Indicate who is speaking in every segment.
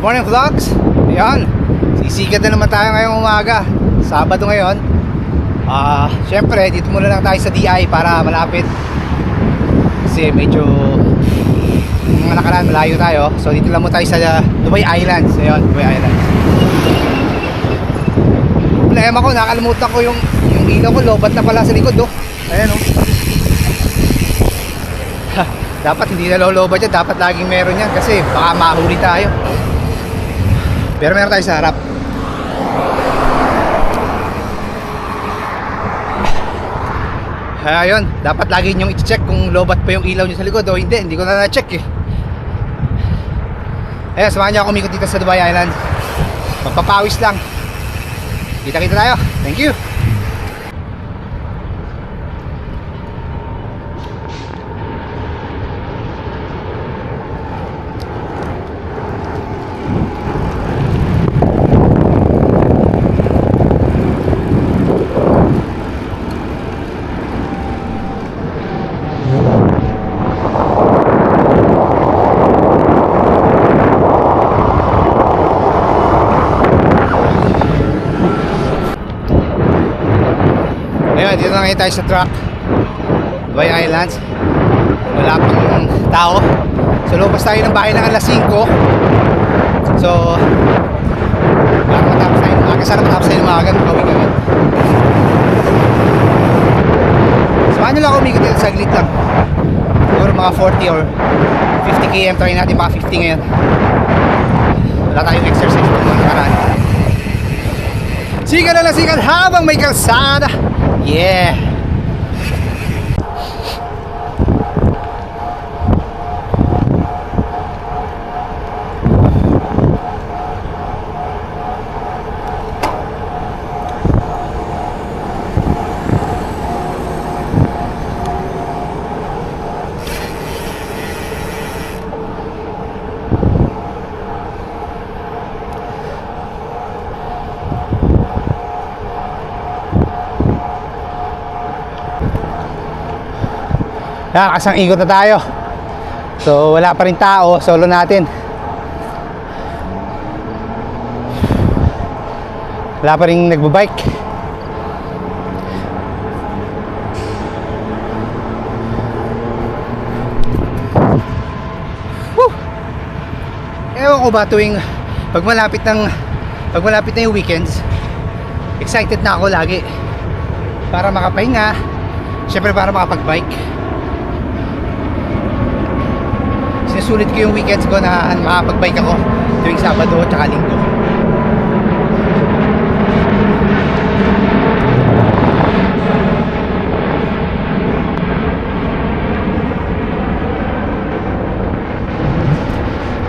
Speaker 1: morning vlogs. Ayan, sisikat na naman tayo ngayong umaga, Sabado ngayon. Syempre dito muna lang tayo sa DI para malapit, kasi medyo mga nakaraan malayo tayo. So dito lang muna tayo sa Dubai Islands. Ayan, Dubai Islands. Problema ko, nakalimutan ko yung ilaw ko, lobat na pala sa likod, oh. Ayan, oh. Dapat hindi na lolobat yan, dapat laging meron yan, kasi baka mahuli tayo. Pero meron tayo sa harap. Ayun, dapat lagi nyong i-check kung lobat pa yung ilaw nyo sa likod o hindi ko na na-check eh. Ayan, samahan nyo ako umikot dito sa Dubai Island. Magpapawis lang. Kita-kita tayo. Thank you. Ayan, dito na ngayon tayo sa truck, Dubai Islands. Wala pang tao. So lumabas tayo ng bahay ng alas 5. So baka matapos tayo ng umaga. Sana matapos tayo ng umaga, makawig agad. Samahan nyo lang ako umikot dito, saglit lang. Siguro mga 40 or 50 km. Try natin mga 50 ngayon. Wala tayong exercise kung mga nakaraan. Sikat na lang sikat habang may kalsada. Yeah. Kasang ikot na tayo. So wala pa rin tao, solo natin. Wala pa rin nagbabike. Woo! Ewan ko ba tuwing pag malapit na yung weekends, excited na ako lagi para makapahinga, syempre para makapag-bike. Sinusulit ko yung weekends ko na makapag-bike ako tuwing Sabado at saka Linggo.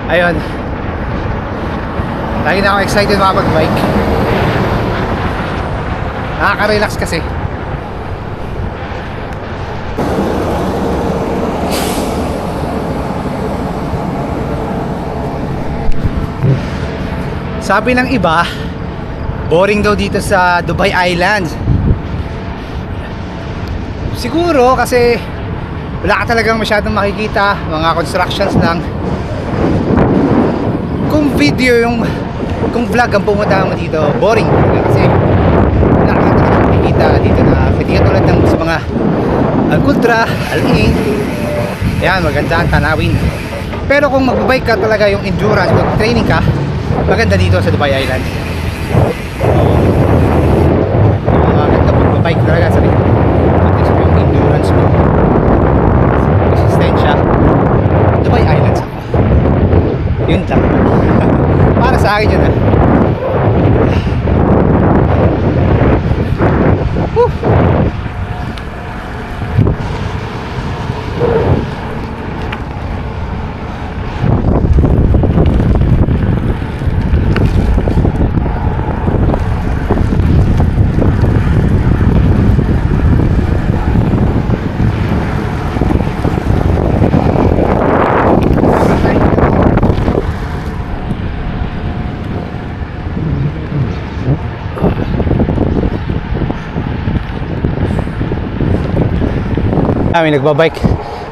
Speaker 1: Ayun, lagi na ako excited makapag-bike. Nakaka-relax kasi. Sabi ng iba, boring daw dito sa Dubai Islands. Siguro kasi wala ka talagang masyadong makikita, mga constructions lang. Kung vlog ang pumunta mo dito, boring talaga kasi wala ka talagang makikita dito na hindi tulad ng sa mga Al-Qudra, Al-Ain. Ayan, maganda ang tanawin. Pero kung magbabike ka talaga, yung endurance, kung training ka, maganda dito sa Dubai Island. Maganda magbabike talaga sa yung endurance mo, resistensya. Dubai Islands ako. Yun lang. Para sa akin yun ah. Woo!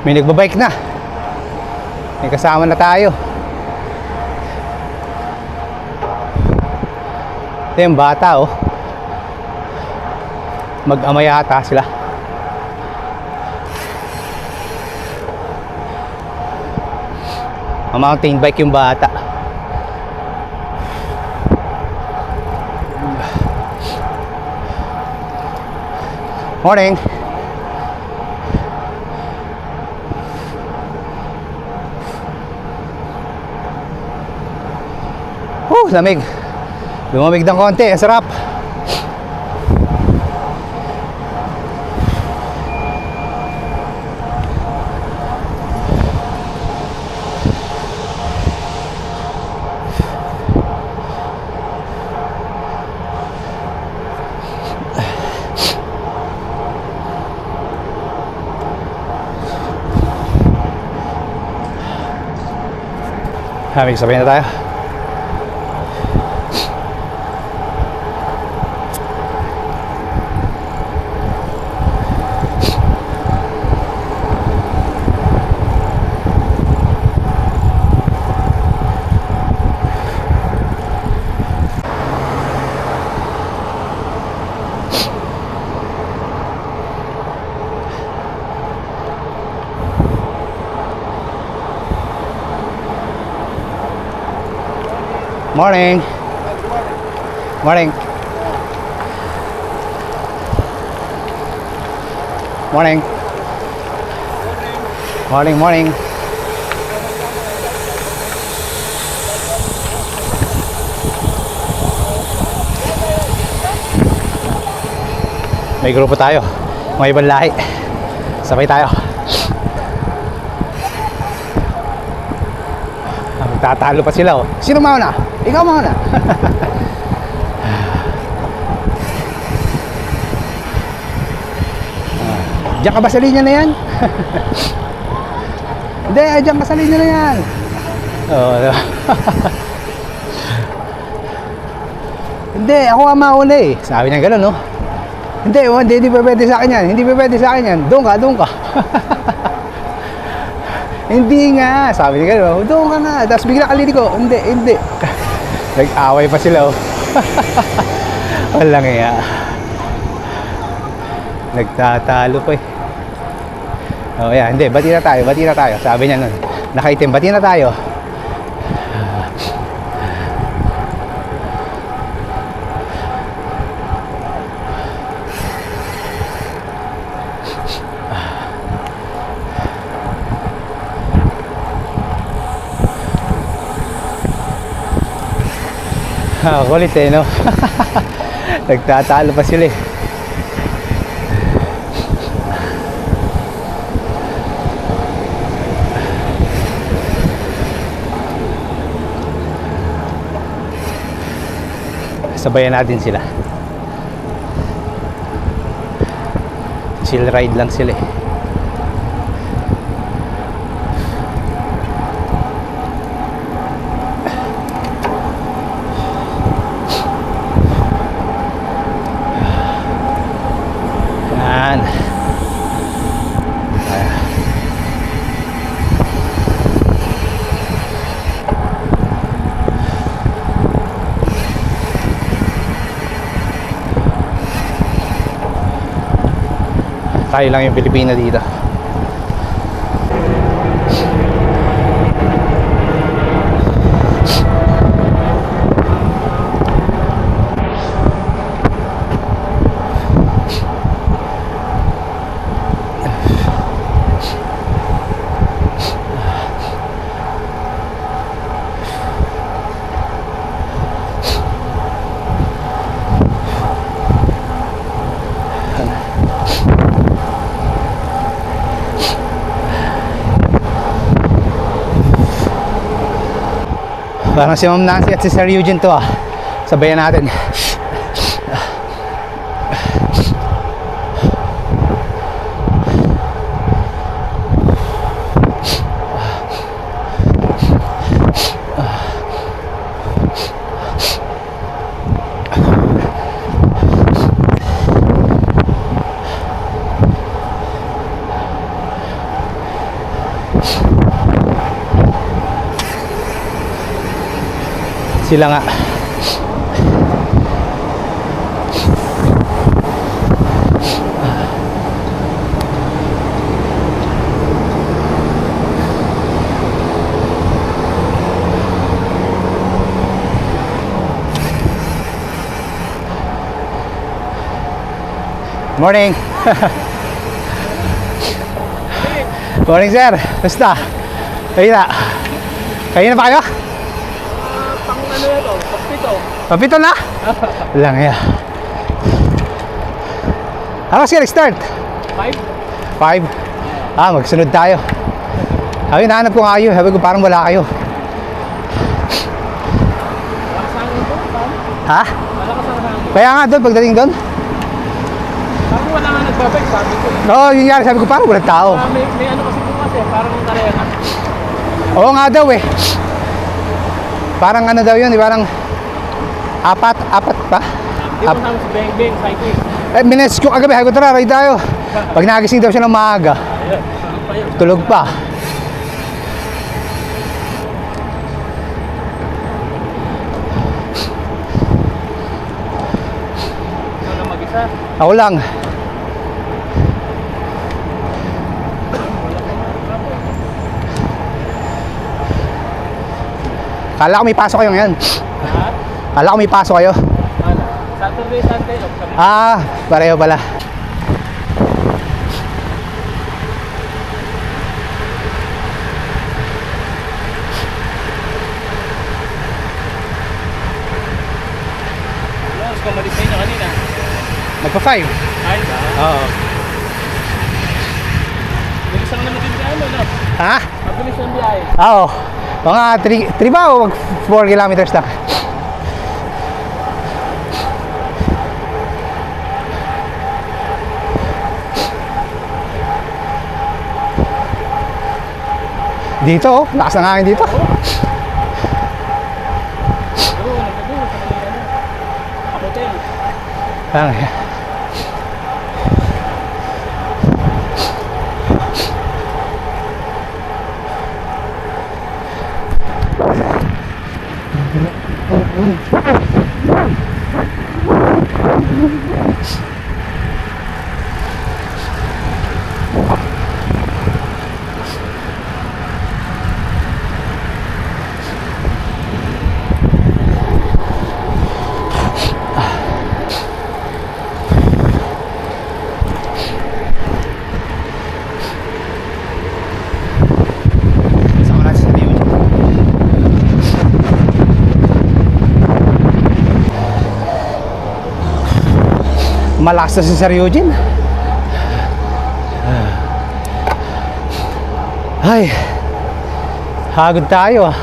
Speaker 1: May nagbabike na, may kasama na tayo. Ito yung bata, oh. Mag-ama yata sila. Mountain bike yung bata. Morning. Lamig. Lumamig ng konti, ang sarap. Hamig, sabay na tayo. Morning. Morning. Morning. Morning, morning. May grupo tayo. Mga ibang lahi. Sabay tayo. Magtatalo pa sila, oh. Sino mauna? Ikaw mauna. Diyan ka ba sa linya na yan? Hindi, diyan ka sa linya na yan. Oh, hindi, ako nga mauna eh. Sabi niya gano'n, no? Hindi pa pwede sa akin yan. Hindi pa pwede sa akin yan. Doon ka. Hindi nga, sabi niya gano'n, doon ka na. Tapos bigla kalili ko, hindi. Nag-away pa sila, oh. Walang iya. Nagtatalo pa eh. Oh, yeah, hindi, bati na tayo. Sabi niya nun, nakaitim, bati na tayo. Kulit eh, no? Nagtatalo pa sila eh. Sabayan natin sila. Chill ride lang sila eh. Tayo lang yung Pilipina dito. Parang si Ma'am Nancy at si Sir Eugene to, ah. Sabayan natin. Sila nga. Morning. Morning, sir. Basta. Kayo na. Kayo na ba kayo?
Speaker 2: Pang ano na to? Pagpito.
Speaker 1: Papito na? Lang ya. Ano kasi start?
Speaker 2: 5?
Speaker 1: 5? Magsunod tayo. Ay, nahanap ko nga kayo. Sabi ko parang wala kayo.
Speaker 2: Malakas ang hangin to?
Speaker 1: Ha?
Speaker 2: Malakas ang hangin.
Speaker 1: Kaya nga doon, pagdating doon.
Speaker 2: Sabi wala nga nagbabike, sabi ko.
Speaker 1: Oo, yun nga. Sabi ko parang walang tao.
Speaker 2: May ano kasi bukas eh, parang karena.
Speaker 1: Oo nga daw eh. Parang ano daw yun, parang apat pa.
Speaker 2: Hindi mo namin si Beng Beng, cycling.
Speaker 1: Minessage ko kagabi, sabi ko tara, ride tayo. Pag nagising daw siya ng maaga,
Speaker 2: Ayun, tulog pa yun.
Speaker 1: tulog pa.
Speaker 2: Ikaw lang mag-isa.
Speaker 1: Ako lang. Kala ko may pasok kayo ngayon.
Speaker 2: Ha?
Speaker 1: Kala ko may pasok kayo.
Speaker 2: Ano? Saturday, Sunday, off kami.
Speaker 1: Pareho pala.
Speaker 2: Alas, kumalis na inyo kanina.
Speaker 1: Magpa-5.
Speaker 2: Ay, ba?
Speaker 1: Oo.
Speaker 2: Bilis lang naman din biyahe mo, no?
Speaker 1: Ha?
Speaker 2: Mabilis ang biyahe.
Speaker 1: Oo. Mga 3 ba o 4 kilometers lang? Dito oh, lakas ng hangin dito.
Speaker 2: Pero, nagdaduro sa kanina, ano? Hotel.
Speaker 1: Ay. Sama natin sa Rio. Malakas na si Sir Eugene. Ay, hagod tayo ah.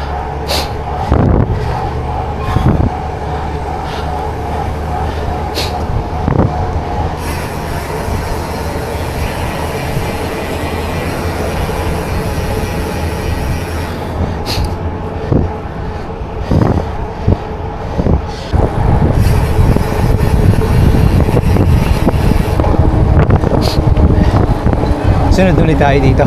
Speaker 1: Sunod ulit tayo dito.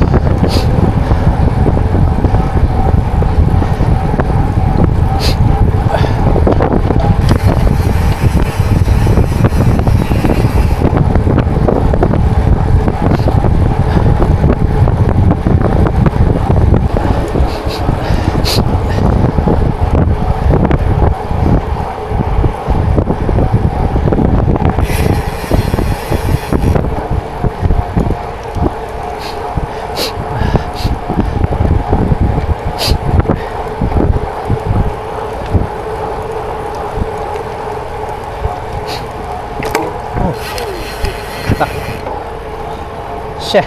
Speaker 1: Siya.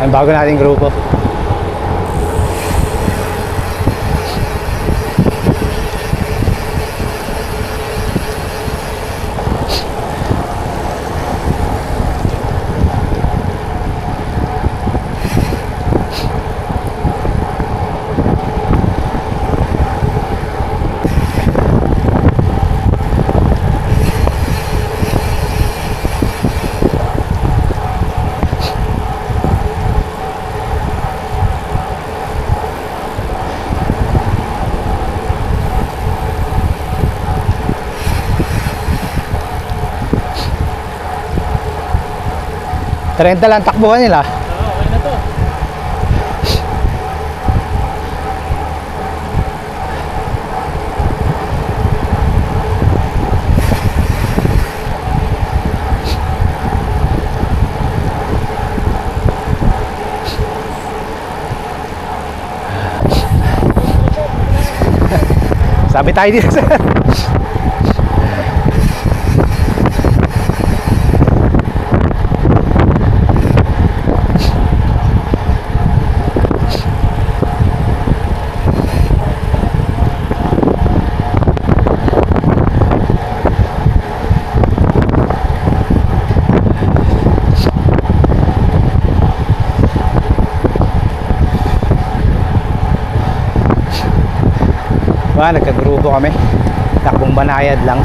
Speaker 1: Ang bago nating grupo. 30 lang takbuhan nila.
Speaker 2: Oo, okay na to.
Speaker 1: Sabi tayo dito sir. Nagkagrupo kami. Takbong banayad lang.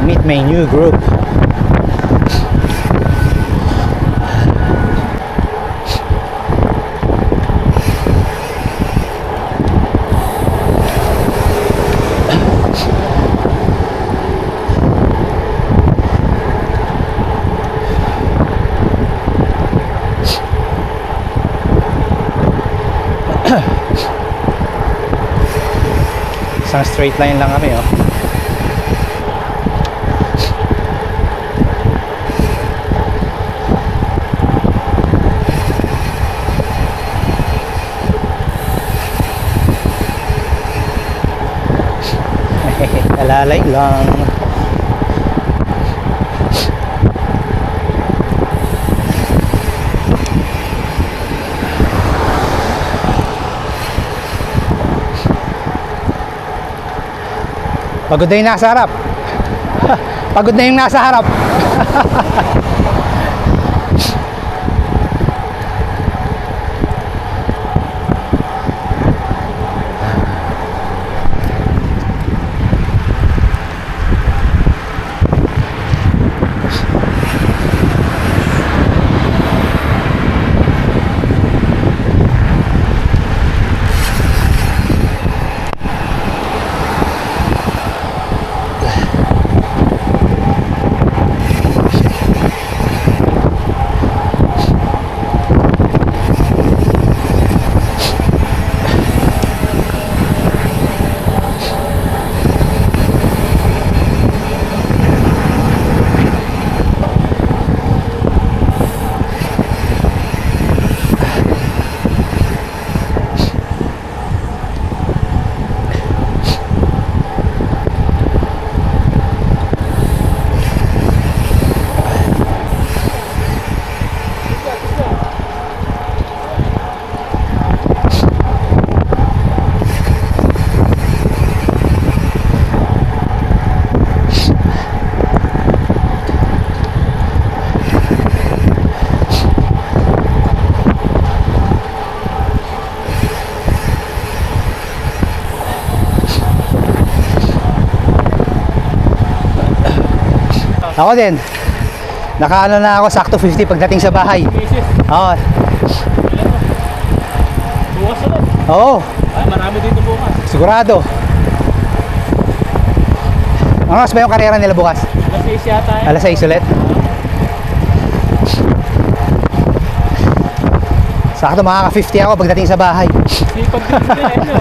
Speaker 1: Meet my new group. Isang straight line lang kami, oh. Alalay lang. Pagod na yung nasa harap. Pagod na yung nasa harap. Ako din. Nakaano na ako, sakto 50 pagdating sa bahay.
Speaker 2: Cases.
Speaker 1: Oo.
Speaker 2: Bukas ulit.
Speaker 1: Oo,
Speaker 2: Ay, marami dito bukas.
Speaker 1: sigurado. Ano oras ba yung karera nila bukas?
Speaker 2: Alas 6 yata eh.
Speaker 1: Alas 6 ulit. Sakto makaka-50 ako pagdating sa bahay.
Speaker 2: Sipag din sila eh, no?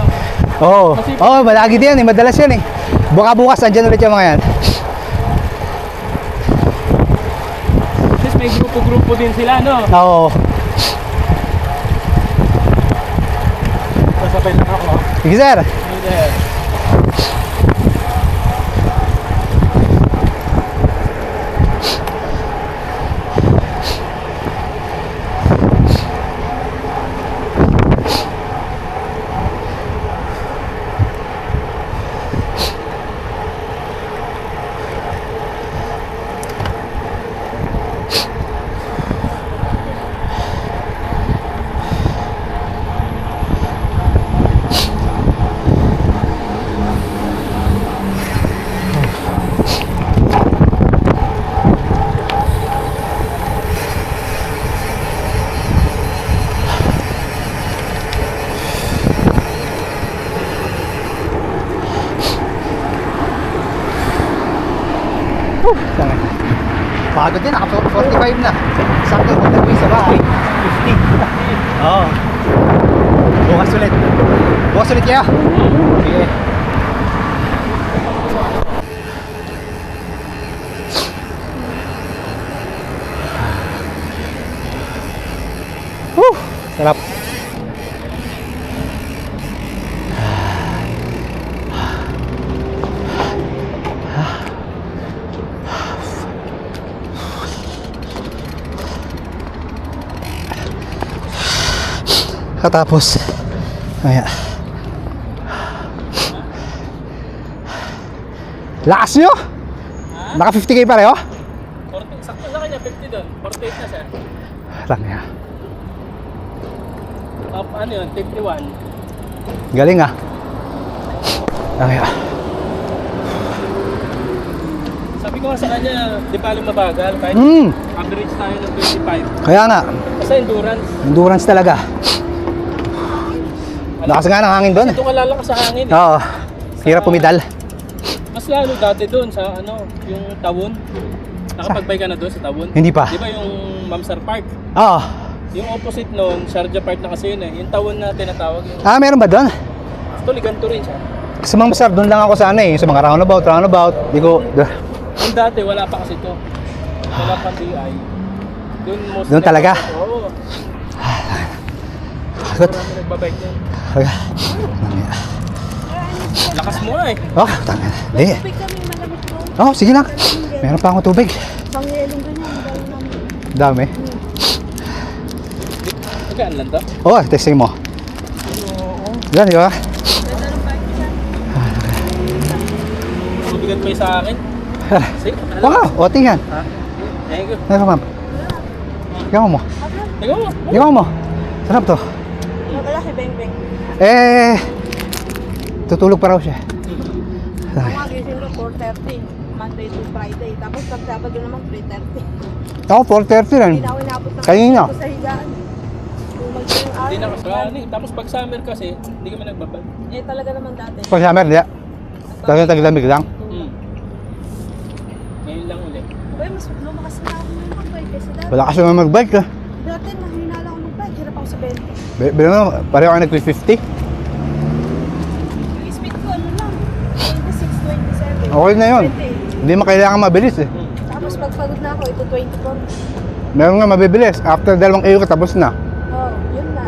Speaker 1: Oo. Oo, malagi din yan eh. Madalas yan eh. Bukas andyan ulit yung mga yan.
Speaker 2: Tapos may grupo-grupo din sila, no?
Speaker 1: Oo.
Speaker 2: Sasabay lang ako.
Speaker 1: Sige sir.
Speaker 2: Ayun eh.
Speaker 1: Tanga. Pagod din, naka 45 na. Sakto, pagdating sa bahay, 50. Oo. Bukas ulit. Bukas ulit kaya. Sige. Sarap. Katapos. Ayan. Lakas nyo? Naka 50k pareho?
Speaker 2: 40, sakto na kanya, 50 doon. 48 na siya.
Speaker 1: Lang niya.
Speaker 2: Top, ano yun, 51.
Speaker 1: Galing ah. Ayan.
Speaker 2: Sabi ko nga sa kanya, di pa alam mabagal, kahit average tayo ng 25.
Speaker 1: Kaya nga,
Speaker 2: Kasi endurance.
Speaker 1: endurance talaga. Lakas nga ng hangin doon.
Speaker 2: Ito ka lalakas sa hangin.
Speaker 1: Oo. Hirap pumidal.
Speaker 2: Mas lalo dati doon sa ano, yung Tawon. Nakapagbay ka na doon sa Tawon?
Speaker 1: Hindi pa.
Speaker 2: Di ba yung Mamsar Park?
Speaker 1: Oo.
Speaker 2: Yung opposite noon, Sharjah Park na kasi yun eh. Yung Tawon na tinatawag yun.
Speaker 1: Ah, meron ba doon?
Speaker 2: Actually, ganito rin siya.
Speaker 1: Sa mga masarap, doon lang ako sa ano eh. Sa mga roundabout. Di ko...
Speaker 2: Yung dati, wala pa kasi ito. Wala pang DI. Doon
Speaker 1: Doon talaga?
Speaker 2: Oo.
Speaker 1: Pagod.
Speaker 2: Marami nagbabike doon. Lakas mo eh.
Speaker 1: Oh, tanga. Di.
Speaker 3: Tubig kami malamig po.
Speaker 1: Oh, sige lang. Meron pa akong tubig.
Speaker 3: Pangyelong ganyan, dahil namin.
Speaker 1: Dami.
Speaker 2: Magkaan lang to?
Speaker 1: Oh, testing mo.
Speaker 2: Oo.
Speaker 1: Yan, di ba?
Speaker 3: Ganda ng bike siya.
Speaker 2: Mabigat pa yung sa akin. Sige,
Speaker 1: Wow, oting yan.
Speaker 2: Ha? Thank you.
Speaker 1: Ano ma'am? Ikaw mo.
Speaker 2: Ikaw mo.
Speaker 1: Ikaw mo. Sarap to.
Speaker 3: Wala si Beng Beng.
Speaker 1: Eh, tutulog pa raw siya.
Speaker 3: Ako nga gising ko 4:30. Monday to Friday. Tapos pag Sabado naman 3:30.
Speaker 1: Ako, 4:30 lang.
Speaker 3: Hindi na ako inabot ng
Speaker 1: Kanina.
Speaker 3: ko sa higaan. Tumag ko yung araw.
Speaker 2: Hindi na kasali. Tapos pag summer kasi, hindi kami nagbabag.
Speaker 3: Eh talaga naman dati.
Speaker 1: Pag summer, di. Talagang taglamig lang.
Speaker 2: Ngayon lang ulit.
Speaker 3: Uy, mas lumakas na ako ng mag-bike kasi dati.
Speaker 1: Wala kasi naman mag-bike. Ah.
Speaker 3: Dati mahina lang ako mag-bike. Hirap ako sa 20.
Speaker 1: Pero pareho ka nag-50.
Speaker 3: Yung speed ko ano lang. 26, 27.
Speaker 1: Okay na yun.
Speaker 3: 20.
Speaker 1: Hindi mo kailangan mabilis eh.
Speaker 3: Tapos pag pagod na ako, ito 24.
Speaker 1: Meron nga mabibilis. After 2 ikot, tapos na.
Speaker 3: Oh, yun na.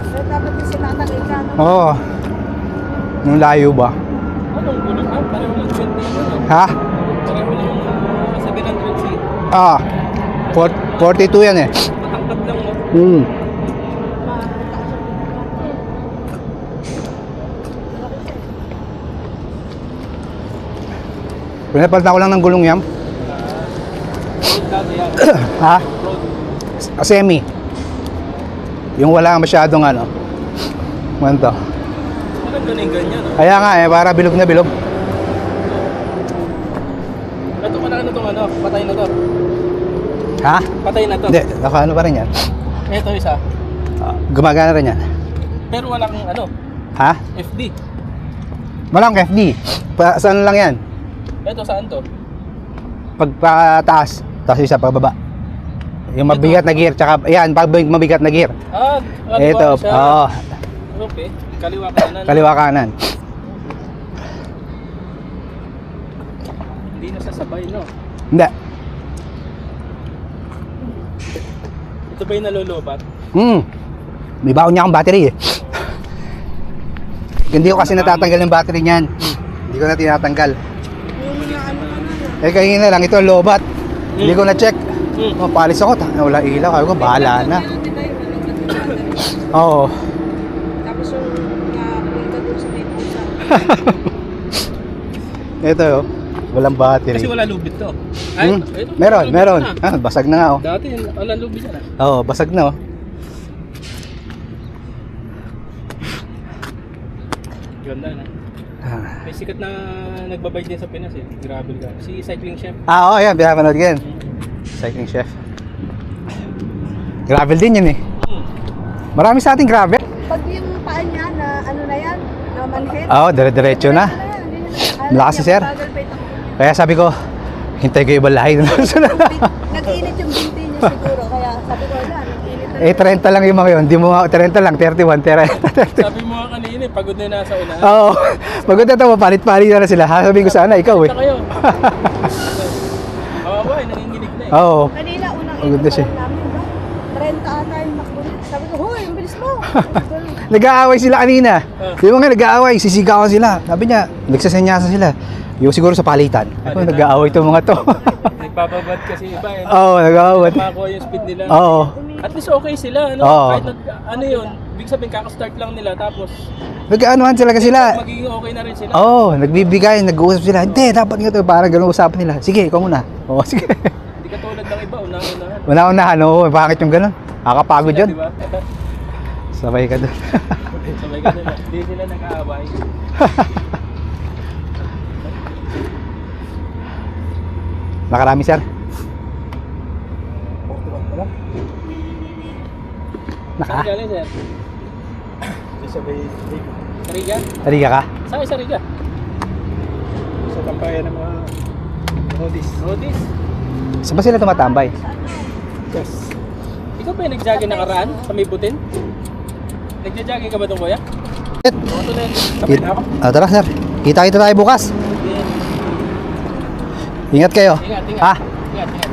Speaker 3: Pero dapat yung sinatagay ka, no?
Speaker 1: Oo. Nung layo ba?
Speaker 2: Anong gulo ka? Pareho lang 20 ano?
Speaker 1: Ha?
Speaker 2: Pareho lang 700C.
Speaker 1: Ah. 42 yan eh.
Speaker 2: Matakpat lang mo.
Speaker 1: Pinapalitan ko lang ng gulong yan.
Speaker 2: Road dati yan.
Speaker 1: Ha?
Speaker 2: Road.
Speaker 1: Semi. Yung wala masyadong ano. Ganito.
Speaker 2: Maganda na yung ganyan. No?
Speaker 1: Kaya nga eh, para bilog na bilog.
Speaker 2: Ito ko na ano itong ano, patay na to.
Speaker 1: Ha?
Speaker 2: Patay na to.
Speaker 1: Hindi, naka ano pa rin yan.
Speaker 2: Ito isa.
Speaker 1: Gumagana rin yan.
Speaker 2: Pero wala kang ano,
Speaker 1: Ha?
Speaker 2: FD.
Speaker 1: Walang FD. Saan lang yan?
Speaker 2: Ito saan to?
Speaker 1: Pagpataas, tapos isa pababa. Yung mabigat na gear, tsaka yan, pag mabigat na gear.
Speaker 2: Ah,
Speaker 1: Ito,
Speaker 2: siya.
Speaker 1: oo,
Speaker 2: Okay, kaliwa kanan.
Speaker 1: kaliwa kanan.
Speaker 2: Hindi na sasabay, no?
Speaker 1: Hindi.
Speaker 2: Ito ba yung nalulubat?
Speaker 1: May baon niya akong battery eh. Hindi ko kasi natatanggal yung battery niyan. Hindi ko na tinatanggal.
Speaker 3: Yung mga ano ka na.
Speaker 1: Eh kanina lang, ito lobat. Hindi ko na-check. Palis ako, wala ilaw. Sabi ko, bahala na. Oo.
Speaker 3: Tapos yung punta doon sa may pusa.
Speaker 1: Ito oh, walang battery.
Speaker 2: Kasi wala lubid to. Ito,
Speaker 1: Meron,
Speaker 2: lubid
Speaker 1: meron.
Speaker 2: na.
Speaker 1: Basag na nga oh.
Speaker 2: Dati, wala lubid yan ah.
Speaker 1: Oo, basag na oh.
Speaker 2: Ganda na. May sikat na nagbabike din sa Pinas eh. Gravel ka. Si Cycling Chef.
Speaker 1: Ah, oo, yan. Pinapanood yan. Cycling Chef. Gravel din yun eh. Marami sa ating gravel.
Speaker 3: Pag yung paa niya na ano na yan, na manhid.
Speaker 1: Oo, dire-diretso na. Malakas si sir. Kaya sabi ko, Hintay ko yung ibang lahi.
Speaker 3: Nag-init yung binti niya siguro. Kaya sabi ko, wala, nag-init na.
Speaker 1: Eh, 30 lang yung mga yun. Di mo 30 lang, 31, 30.
Speaker 2: Sabi mo nga kanina, pagod na yung nasa unahan.
Speaker 1: Oo. Pagod na ito, palit-palit na sila. Sabihin ko sana, ikaw eh.
Speaker 2: Ito kayo. Kawawa eh, nanginginig na eh.
Speaker 1: Oo.
Speaker 3: Kanina, unang
Speaker 1: Pagod na
Speaker 3: ikot pa
Speaker 1: siya.
Speaker 3: lang namin, no? 30 ata yung makulit. Sabi ko, huy, ang bilis mo.
Speaker 1: Nag-aaway sila kanina. Di ba nga nag-aaway, sisigawan sila. Sabi niya, nagsasenyasan sila. Yung siguro sa palitan. Ako,
Speaker 2: Palitan.
Speaker 1: nag-aaway itong mga to.
Speaker 2: Nagpapabad kasi iba eh.
Speaker 1: Oo, nag-aaway.
Speaker 2: Makuha yung speed nila.
Speaker 1: Oo.
Speaker 2: At least okay sila, ano?
Speaker 1: Oo.
Speaker 2: Kahit ano yun, big sabihin kakastart lang nila tapos
Speaker 1: Nag-aanuhan talaga sila.
Speaker 2: magiging okay na rin sila.
Speaker 1: Oo, nagbibigay, nag-uusap sila. Hindi, dapat nga ito. Parang ganun usapan nila. Sige, ikaw muna. Oo, sige.
Speaker 2: Hindi katulad ng iba, una-unahan.
Speaker 1: Una-unahan, oo. Bakit yung ganun? Nakakapagod
Speaker 2: Sila,
Speaker 1: yun.
Speaker 2: diba?
Speaker 1: Sabay ka doon.
Speaker 2: Sabay ka nila. Hindi sila nag-aaway.
Speaker 1: Nakarami, sir. Naka?
Speaker 2: Saan galing, sir?
Speaker 4: Sabay
Speaker 2: Sariga?
Speaker 1: Tariga ka?
Speaker 2: Saan kayo Sariga?
Speaker 4: sa tampayan ng mga rodis.
Speaker 2: Rodis.
Speaker 1: Saan ba sila tumatambay?
Speaker 4: Yes.
Speaker 2: Ikaw ba yung nag-jogging nakaraan sa may butin? Nagja-jogging ka ba doon, kuya? Oo, ito na yun. Sabay na ako.
Speaker 1: Tara, sir. Kita-kita tayo bukas. Ingat kayo.
Speaker 2: Ingat, ingat.
Speaker 1: Ha?
Speaker 2: Ingat, ingat.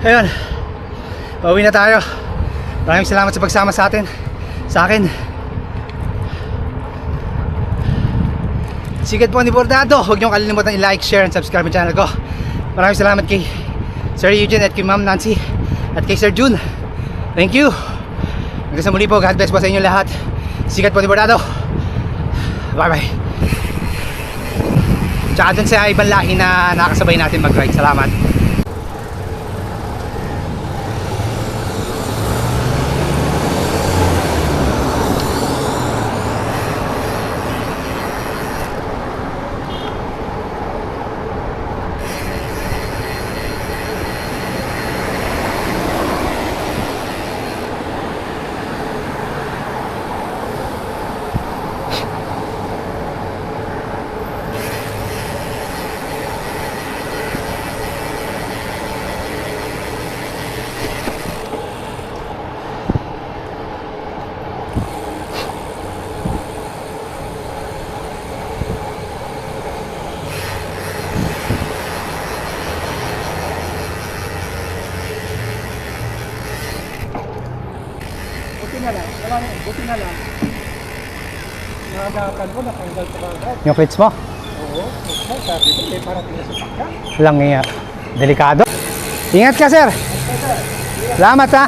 Speaker 1: Ayun. Pauwi na tayo. Maraming salamat sa pagsama sa atin. Sa akin. Sikat po ni Bordado. Huwag niyong kalilimutan i-like, share, and subscribe ang channel ko. Maraming salamat kay Sir Eugene at kay Ma'am Nancy at kay Sir June. Thank you. Hanggang sa muli po. God bless po sa inyo lahat. Sikat po ni Bordado. Bye bye. Tsaka dun sa ibang lahi na nakasabay natin mag-ride. Salamat.
Speaker 4: Buti na lang. Buti na lang. Nakagakan ko, natanggal ko agad.
Speaker 1: Yung clits mo?
Speaker 4: Oo. Sabi ko, may parating na sa sakka.
Speaker 1: Lang nga. Delikado. Ingat ka, sir. Salamat, ha.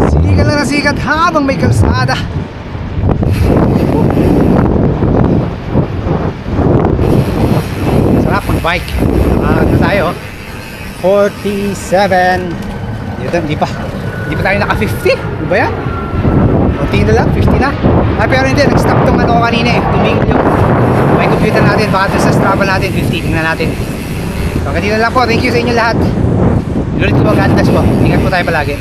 Speaker 1: Sikat lang na sikat habang may kalsada. Sarap mag-bike. Ano tayo? 47. Dito, hindi pa tayo naka 50. Di ba yan? Kunti na lang, 50 na. Pero hindi, nag-stop tong ano ko kanina eh. Tumingin yung may computer natin. Baka dun sa Strava natin, 50. Tingnan natin. So, ganito lang po. Thank you sa inyo lahat. Ulit ko, God bless po. Ingat po tayo palagi.